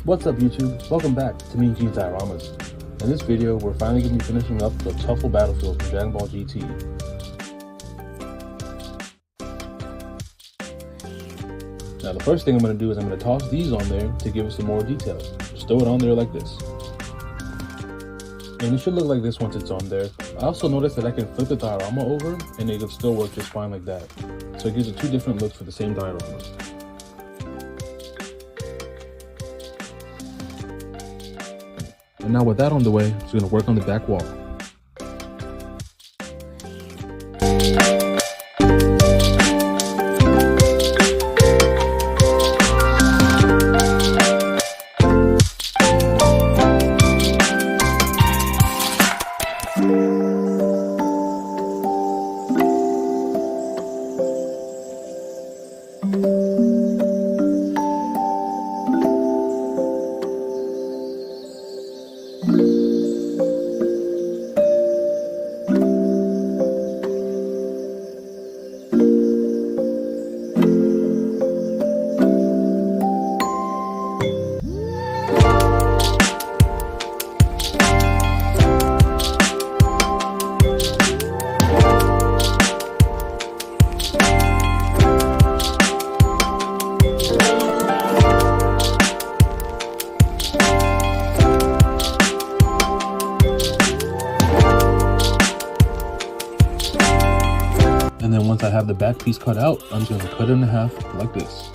What's up YouTube? Welcome back to me, G's Dioramas. In this video, we're finally going to be finishing up the Tuffle Battlefield from Dragonball GT. Now the first thing I'm going to do is I'm going to toss these on there to give it some more detail. Just throw it on there like this. And it should look like this once it's on there. I also noticed that I can flip the diorama over and it will still work just fine like that. So it gives it two different looks for the same diorama. And now with that on the way, I'm just going to work on the back wall. And then once I have the back piece cut out, I'm just going to cut it in half like this.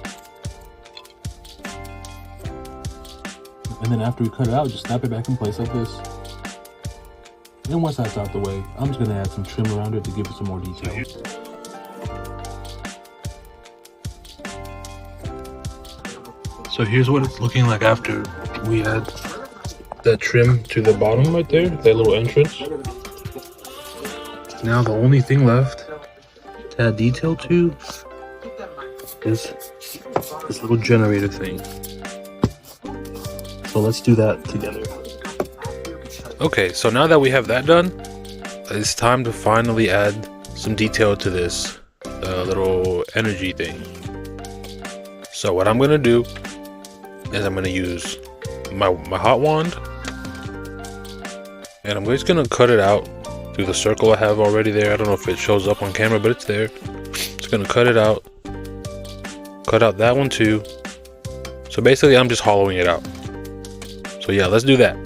And then after we cut it out, just snap it back in place like this. And once that's out the way, I'm just going to add some trim around it to give it some more detail. So here's what it's looking like after we add that trim to the bottom right there, that little entrance. Now the only thing left to add detail to is this little generator thing. So let's do that together. Okay, so now that we have that done, it's time to finally add some detail to this little energy thing. So what I'm gonna do is I'm gonna use my hot wand, and I'm just gonna cut it out through the circle I have already there. I don't know if it shows up on camera, but it's there. Just gonna cut it out. Cut out that one too. So basically I'm just hollowing it out. So yeah, let's do that.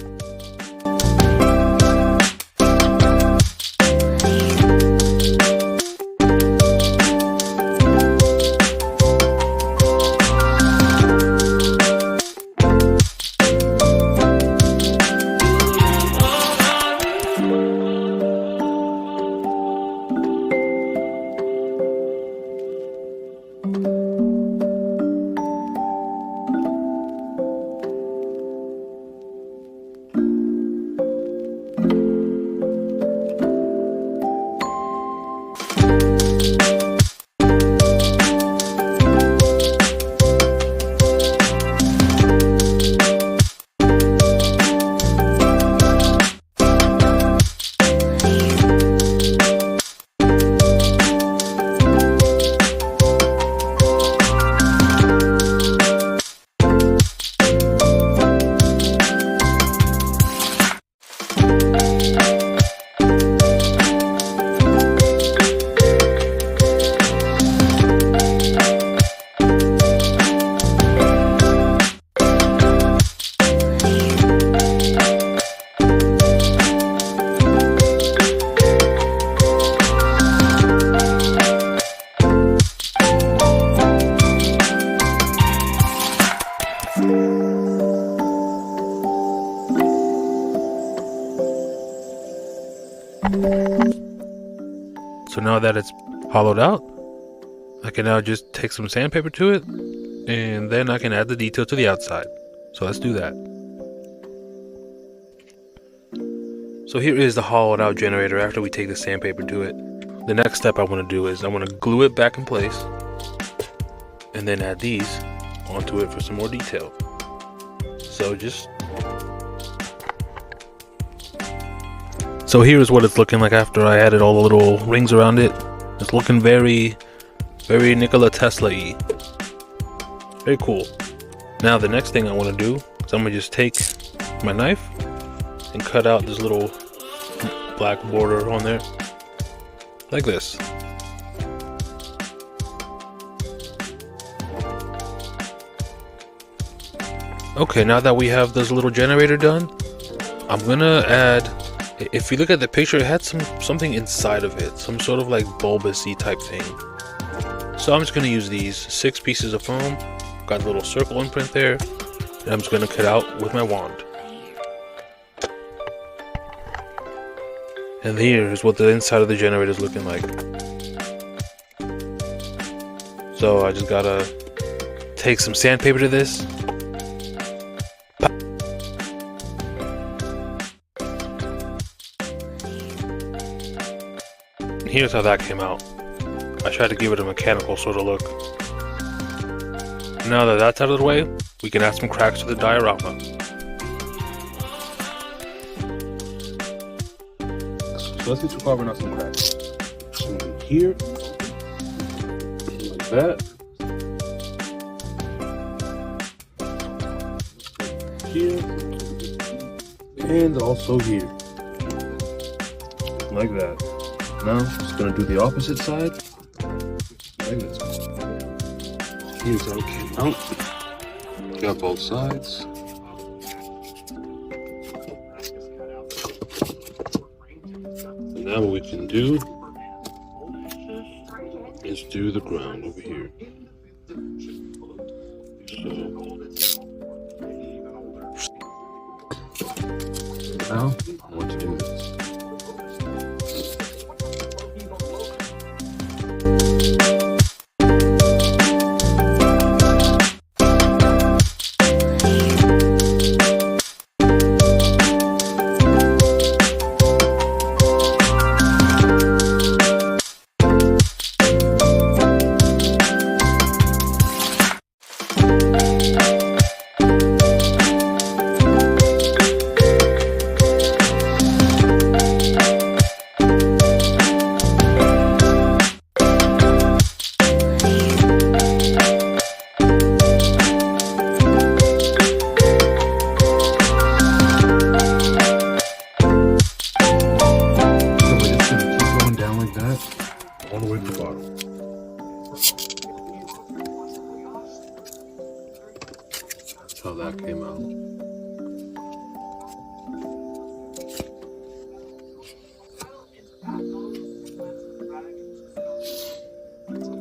So now that it's hollowed out, I can now just take some sandpaper to it, and then I can add the detail to the outside. So let's do that. So here is the hollowed out generator after we take the sandpaper to it. The next step I want to do is I want to glue it back in place, and then add these onto it for some more detail. So So here's what it's looking like after I added all the little rings around it. It's looking very, very Nikola Tesla-y. Very cool. Now the next thing I want to do So I'm gonna just take my knife and cut out this little black border on there, like this. Okay, now that we have this little generator done, I'm gonna add, if you look at the picture, it had something inside of it, some sort of like bulbousy type thing. So I'm just gonna use these 6 pieces of foam, got a little circle imprint there, and I'm just gonna cut out with my wand. And here is what the inside of the generator is looking like. So I just gotta take some sandpaper to this. And here's how that came out. I tried to give it a mechanical sort of look. Now that that's out of the way, we can add some cracks to the diorama. So let's get to carving out some cracks. So here, like that. Here, and also here, like that. Now, just gonna do the opposite side, like this. Here's how it came out. Got both sides. Now what we can do is do the ground over here. So now I want to do this. All the way to the bottom. That's how that came out.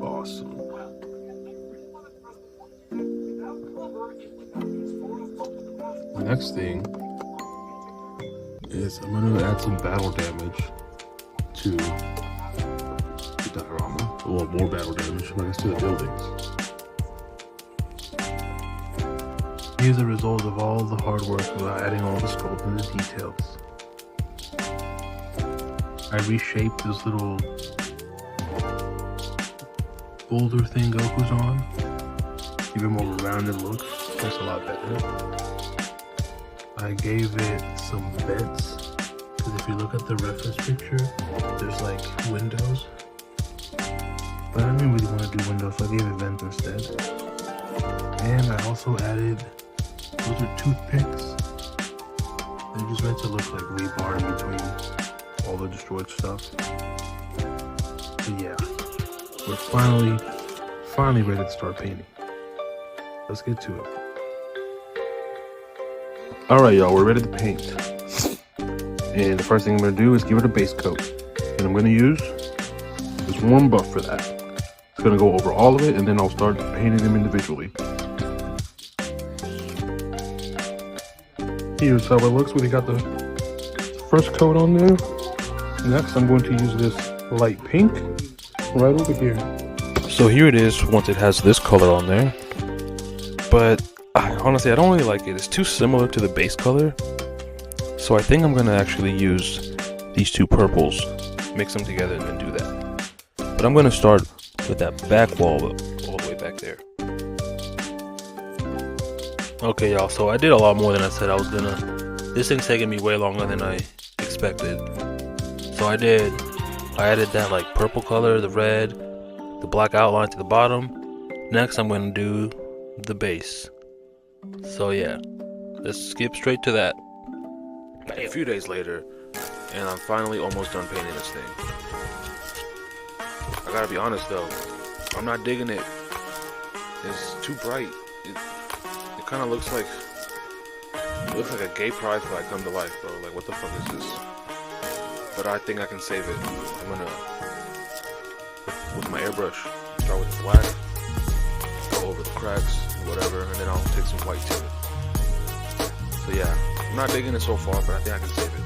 Awesome. The next thing is I'm going to add some battle damage to diorama, well, more battle damage, I guess, to the buildings. Here's the result of all the hard work about adding all the sculpt and the details. I reshaped this little boulder thing Goku's on, give it more of a rounded look, looks a lot better. I gave it some vents, because if you look at the reference picture, there's like windows. But I didn't really want to do windows, so I gave it vents instead. And I also added, those are toothpicks. They're just meant to look like rebar in between all the destroyed stuff. But yeah, we're finally ready to start painting. Let's get to it. Alright y'all, we're ready to paint. And the first thing I'm going to do is give it a base coat. And I'm going to use this warm buff for that. It's going to go over all of it, and then I'll start painting them individually. Here's how it looks when you got the first coat on there. Next, I'm going to use this light pink right over here. So here it is once it has this color on there. But honestly, I don't really like it. It's too similar to the base color. So I think I'm going to actually use these two purples, mix them together, and then do that. But I'm going to start with that back wall all the way back there. Okay y'all, so I did a lot more than I said I was gonna. This thing's taking me way longer than I expected. So I added that like purple color, the red, the black outline to the bottom. Next I'm gonna do the base. So yeah, let's skip straight to that. A few days later, and I'm finally almost done painting this thing. I gotta be honest though, I'm not digging it. It's too bright. It kind of looks like a gay pride flag come to life, bro. Like, what the fuck is this? But I think I can save it. I'm gonna, with my airbrush, start with the black, go over the cracks, whatever, and then I'll take some white to it. So yeah, I'm not digging it so far, but I think I can save it.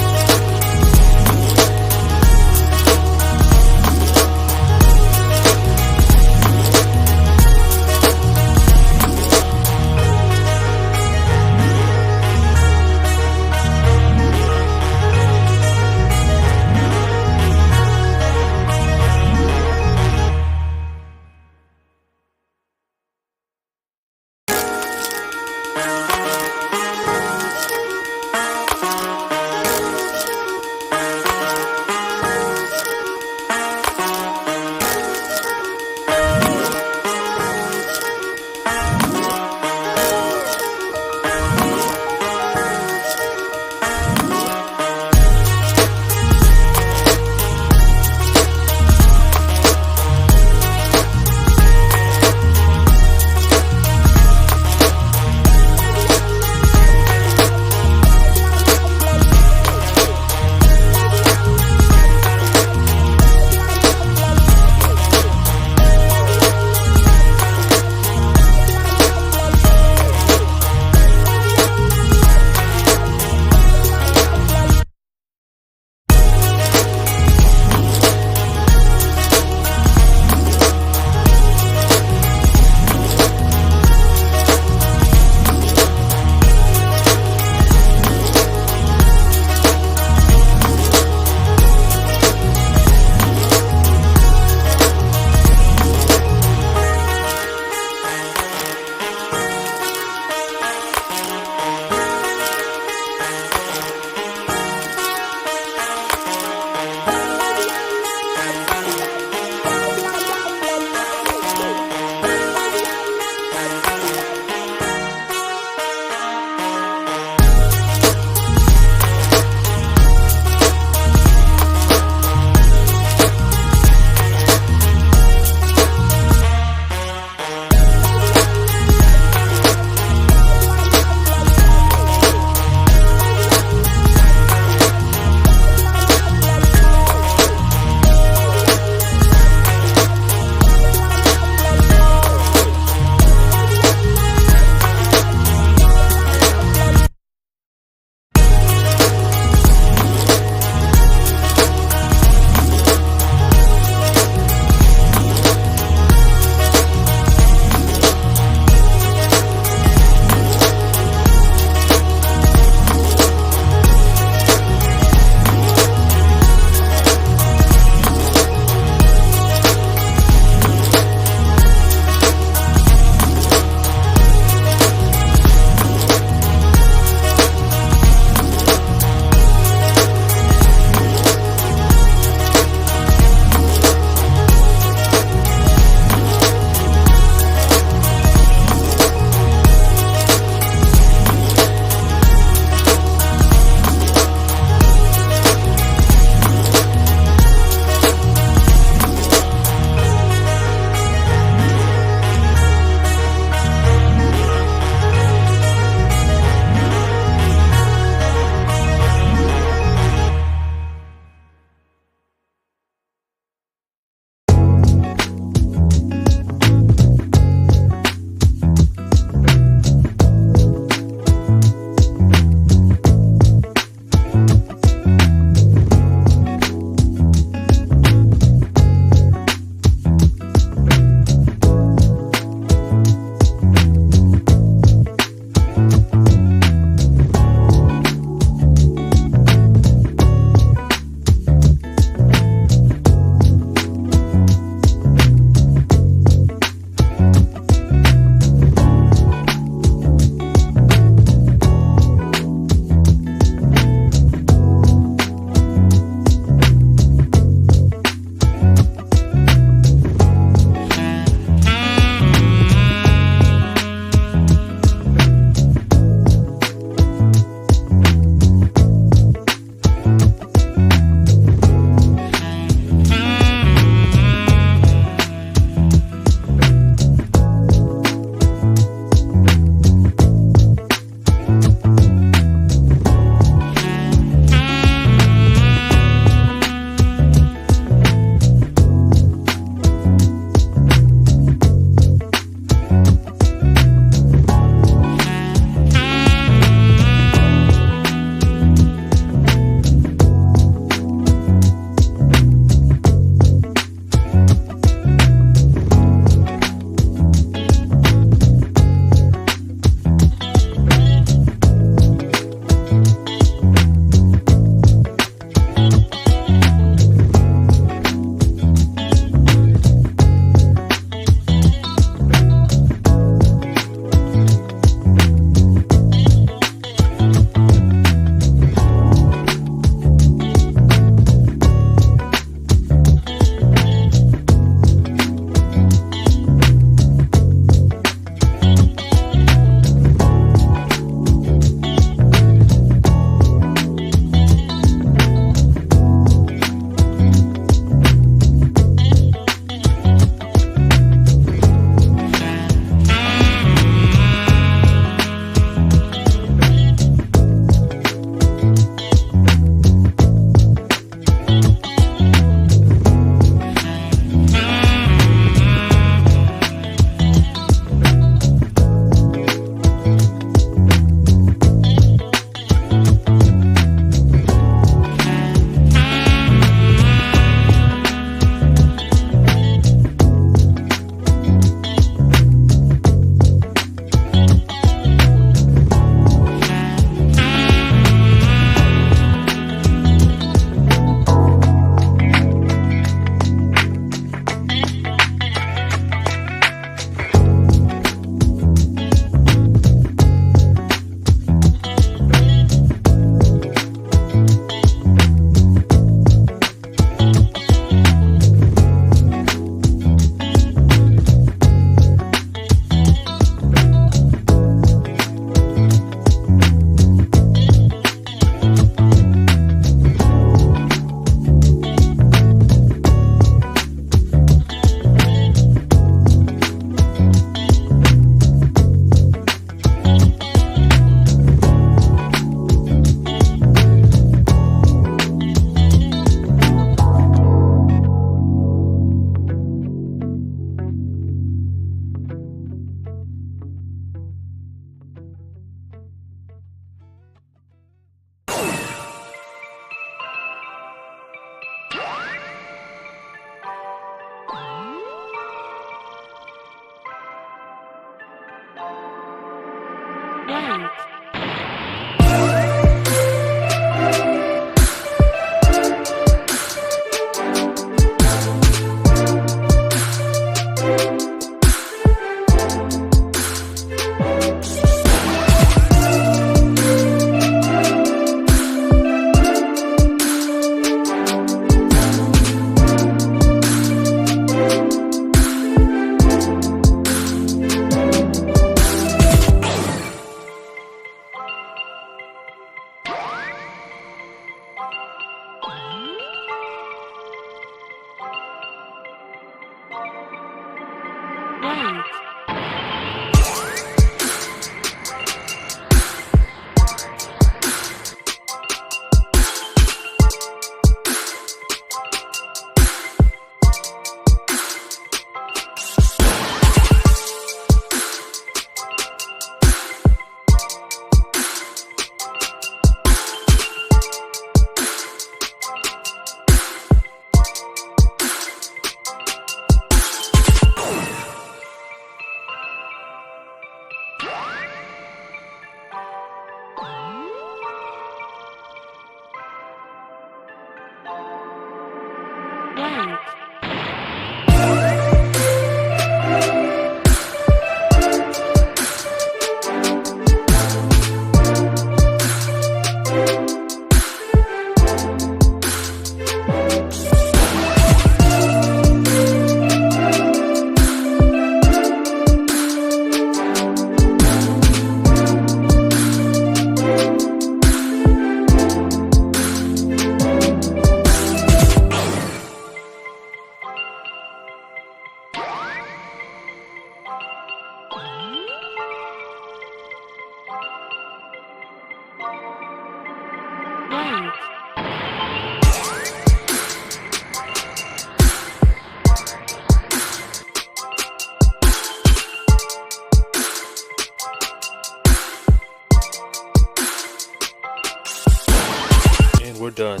We're done.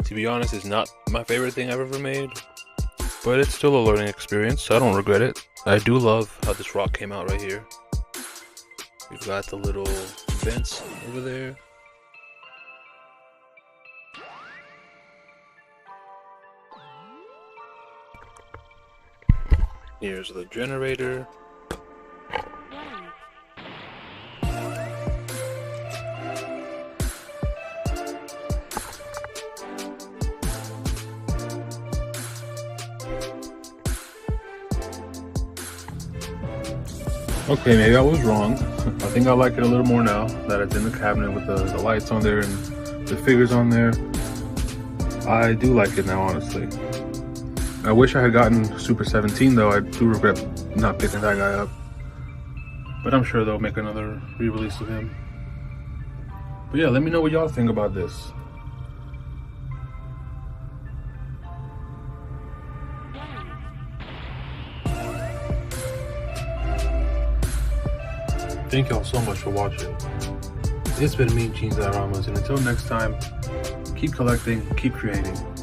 To be honest, it's not my favorite thing I've ever made, but it's still a learning experience, so I don't regret it. I do love how this rock came out right here. We've got the little vents over there. Here's the generator. Okay, maybe I was wrong. I think I like it a little more now that it's in the cabinet with the lights on there and the figures on there. I do like it now, honestly. I wish I had gotten Super 17 though. I do regret not picking that guy up. But I'm sure they'll make another re-release of him. But yeah, let me know what y'all think about this. Thank y'all so much for watching. It's been me, Dioramas, and until next time, keep collecting, keep creating.